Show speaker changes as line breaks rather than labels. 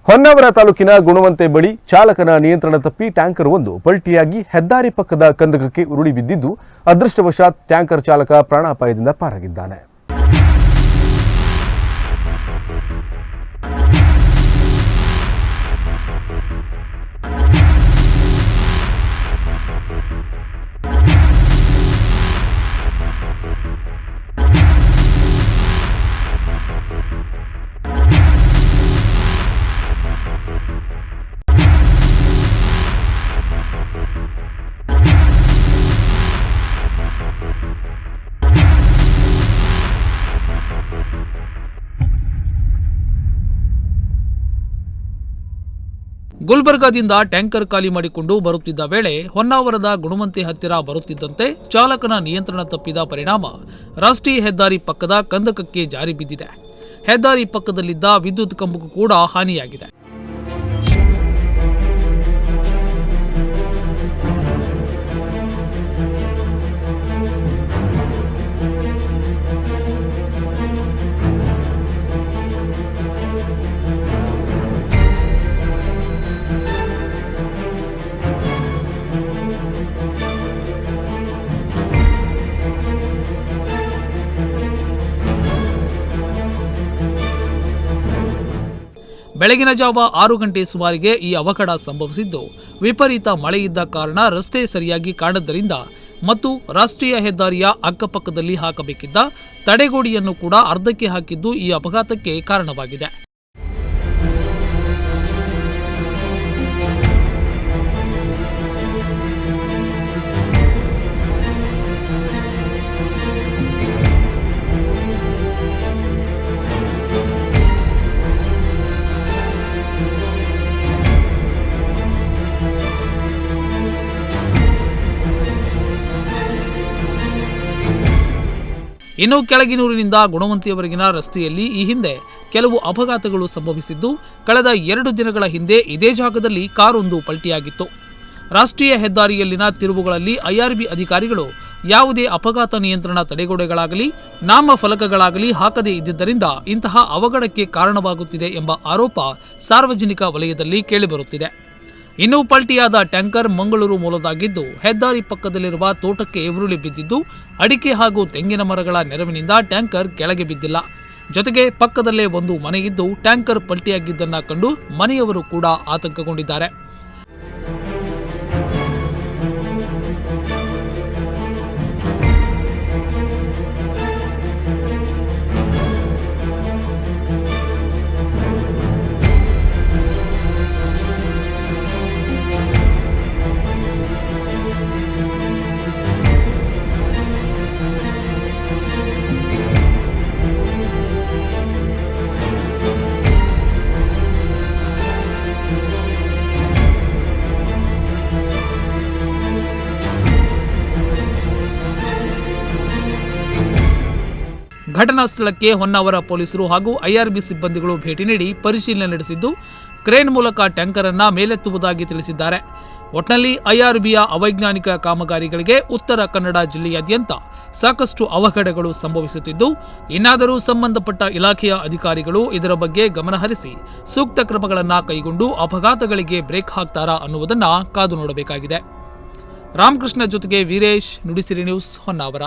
ಹೊನ್ನಾವರ ತಾಲೂಕಿನ ಗುಣವಂತೆ ಬಳಿ ಚಾಲಕನ ನಿಯಂತ್ರಣ ತಪ್ಪಿ ಟ್ಯಾಂಕರ್ ಒಂದು ಪಲ್ಟಿಯಾಗಿ ಹೆದ್ದಾರಿ ಪಕ್ಕದ ಕಂದಕಕ್ಕೆ ಉರುಳಿ ಬಿದ್ದಿದ್ದು ಅದೃಷ್ಟವಶಾತ್ ಟ್ಯಾಂಕರ್ ಚಾಲಕ ಪ್ರಾಣಾಪಾಯದಿಂದ ಪಾರಾಗಿದ್ದಾನೆ.
ಗುಲ್ಬರ್ಗಾದಿಂದ ಟ್ಯಾಂಕರ್ ಖಾಲಿ ಮಾಡಿಕೊಂಡು ಬರುತ್ತಿದ್ದ ವೇಳೆ ಹೊನ್ನಾವರದ ಗುಣವಂತೆ ಹತ್ತಿರ ಬರುತ್ತಿದ್ದಂತೆ ಚಾಲಕನ ನಿಯಂತ್ರಣ ತಪ್ಪಿದ ಪರಿಣಾಮ ರಾಷ್ಟ್ರೀಯ ಹೆದ್ದಾರಿ ಪಕ್ಕದ ಕಂದಕಕ್ಕೆ ಜಾರಿ ಬಿದ್ದಿದೆ. ಹೆದ್ದಾರಿ ಪಕ್ಕದಲ್ಲಿದ್ದ ವಿದ್ಯುತ್ ಕಂಬಕ್ಕೂ ಕೂಡ ಹಾನಿಯಾಗಿದೆ. ಬೆಳಗಿನ ಜಾವ 6 ಗಂಟೆ ಸುಮಾರಿಗೆ ಈ ಅವಘಡ ಸಂಭವಿಸಿದ್ದು, ವಿಪರೀತ ಮಳೆಯಿದ್ದ ಕಾರಣ ರಸ್ತೆ ಸರಿಯಾಗಿ ಕಾಣದ್ದರಿಂದ ಮತ್ತು ರಾಷ್ಟ್ರೀಯ ಹೆದ್ದಾರಿಯ ಅಕ್ಕಪಕ್ಕದಲ್ಲಿ ಹಾಕಬೇಕಿದ್ದ ತಡೆಗೋಡೆಯನ್ನು ಕೂಡ ಅರ್ಧಕ್ಕೆ ಹಾಕಿದ್ದು ಈ ಅಪಘಾತಕ್ಕೆ ಕಾರಣವಾಗಿದೆ. ಇನ್ನು ಕೆಳಗಿನೂರಿನಿಂದ ಗುಣವಂತೆಯವರೆಗಿನ ರಸ್ತೆಯಲ್ಲಿ ಈ ಹಿಂದೆ ಕೆಲವು ಅಪಘಾತಗಳು ಸಂಭವಿಸಿದ್ದು, ಕಳೆದ 2 ದಿನಗಳ ಹಿಂದೆ ಇದೇ ಜಾಗದಲ್ಲಿ ಕಾರೊಂದು ಪಲ್ಟಿಯಾಗಿತ್ತು. ರಾಷ್ಟ್ರೀಯ ಹೆದ್ದಾರಿಯಲ್ಲಿನ ತಿರುವುಗಳಲ್ಲಿ ಐಆರ್ಬಿ ಅಧಿಕಾರಿಗಳು ಯಾವುದೇ ಅಪಘಾತ ನಿಯಂತ್ರಣ ತಡೆಗೋಡೆಗಳಾಗಲಿ ನಾಮಫಲಕಗಳಾಗಲಿ ಹಾಕದೇ ಇದ್ದಿದ್ದರಿಂದ ಇಂತಹ ಅವಘಡಕ್ಕೆ ಕಾರಣವಾಗುತ್ತಿದೆ ಎಂಬ ಆರೋಪ ಸಾರ್ವಜನಿಕ ವಲಯದಲ್ಲಿ ಕೇಳಿಬರುತ್ತಿದೆ. ಇನ್ನು ಪಲ್ಟಿಯಾದ ಟ್ಯಾಂಕರ್ ಮಂಗಳೂರು ಮೂಲದಾಗಿದ್ದು, ಹೆದ್ದಾರಿ ಪಕ್ಕದಲ್ಲಿರುವ ತೋಟಕ್ಕೆ ಉರುಳಿ ಬಿದ್ದಿದ್ದು, ಅಡಿಕೆ ಹಾಗೂ ತೆಂಗಿನ ಮರಗಳ ನೆರವಿನಿಂದ ಟ್ಯಾಂಕರ್ ಕೆಳಗೆ ಬಿದ್ದಿಲ್ಲ. ಜೊತೆಗೆ ಪಕ್ಕದಲ್ಲೇ ಒಂದು ಮನೆ ಇದ್ದು ಟ್ಯಾಂಕರ್ ಪಲ್ಟಿಯಾಗಿದ್ದನ್ನ ಕಂಡು ಮನೆಯವರು ಕೂಡ ಆತಂಕಗೊಂಡಿದ್ದಾರೆ. ಘಟನಾ ಸ್ಥಳಕ್ಕೆ ಹೊನ್ನಾವರ ಪೊಲೀಸರು ಹಾಗೂ ಐಆರ್ಬಿ ಸಿಬ್ಬಂದಿಗಳು ಭೇಟಿ ನೀಡಿ ಪರಿಶೀಲನೆ ನಡೆಸಿದ್ದು, ಕ್ರೇನ್ ಮೂಲಕ ಟ್ಯಾಂಕರ್ ಅನ್ನು ಮೇಲೆತ್ತುವುದಾಗಿ ತಿಳಿಸಿದ್ದಾರೆ. ಒಟ್ನಲ್ಲಿ ಐಆರ್ಬಿಯ ಅವೈಜ್ಞಾನಿಕ ಕಾಮಗಾರಿಗಳಿಗೆ ಉತ್ತರ ಕನ್ನಡ ಜಿಲ್ಲೆಯಾದ್ಯಂತ ಸಾಕಷ್ಟು ಅವಘಡಗಳು ಸಂಭವಿಸುತ್ತಿದ್ದು, ಇನ್ನಾದರೂ ಸಂಬಂಧಪಟ್ಟ ಇಲಾಖೆಯ ಅಧಿಕಾರಿಗಳು ಇದರ ಬಗ್ಗೆ ಗಮನಹರಿಸಿ ಸೂಕ್ತ ಕ್ರಮಗಳನ್ನು ಕೈಗೊಂಡು ಅಪಘಾತಗಳಿಗೆ ಬ್ರೇಕ್ ಹಾಕ್ತಾರಾ ಅನ್ನುವುದನ್ನು ಕಾದು ನೋಡಬೇಕಾಗಿದೆ. ರಾಮಕೃಷ್ಣ ಜೊತೆಗೆ ವೀರೇಶ್, ನುಡಿಸಿರಿ ನ್ಯೂಸ್, ಹೊನ್ನಾವರ.